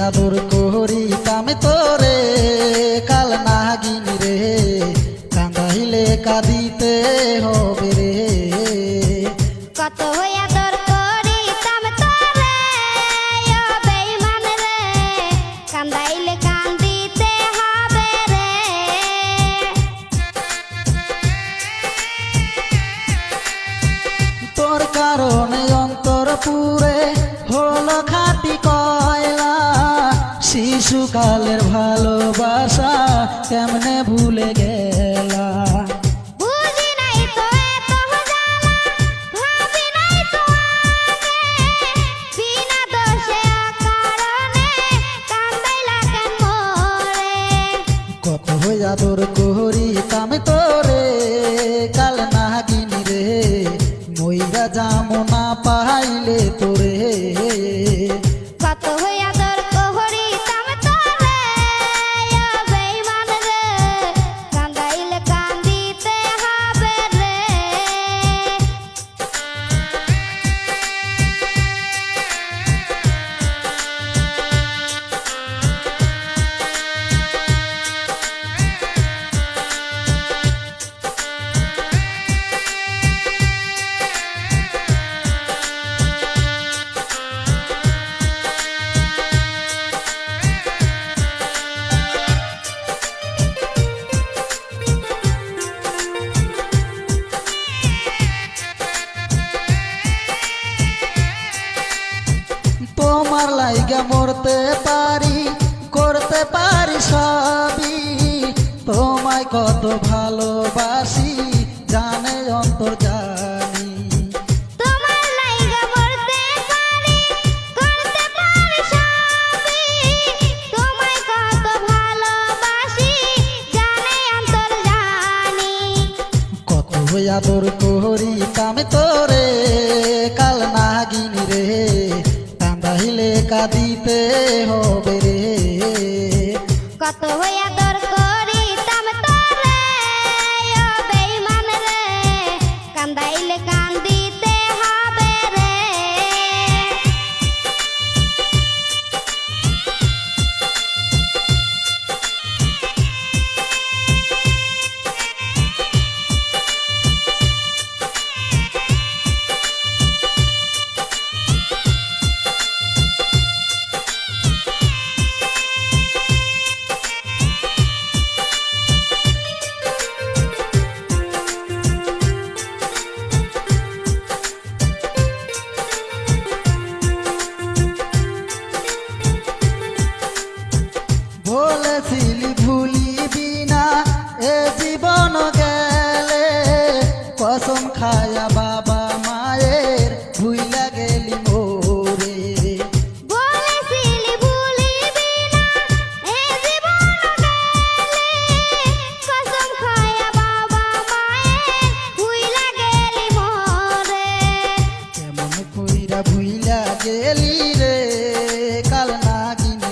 আদর করিতাম তোরে কাল নাগিনী রে, কান্দাইলে কাঁদিতে হবে রে। কত আদর করিতাম তোরে ও বেঈমান রে, কান্দাইলে কান্দিতে হবে রে। তোর কারণে অন্তর পুরে হলো খাঁটি কয়লা, শিশুকালের ভালোবাসা কেমনে ভুলে গেলা। বুঝি নাই তো এত জ্বালা, ভাবি নাই তো আগে, বিনা দোষে অকারণে কান্দাইলা কেন মোরে। কত আদর করিতাম তোরে কাল নাগিনী রে, মইরা যামো না পাইলে তোরে। কত আদর করিতাম তোরে ও বেঈমান রে, কান্দাইলে কান্দিতে হবে রে। তোমার লাইগা মরতে পারি, করতে পারি সবই, তোমায় কত ভালোবাসি জানে অন্তর্জানি। তোমার লাইগা মরতে পারি, করতে পারি সবই, তোমায় কত ভালোবাসি জানে অন্তর্জানি। কত আদর করিতাম তোরে কাল নাগিনী রে, কান্দাইলে কাঁদিতে হবে রে। কত আদর করিতাম তোরে ও বেঈমান রে, কান্দাইলে কান্দিতে হবে রে। বলেছিলি ভুলিবি না এ জীবন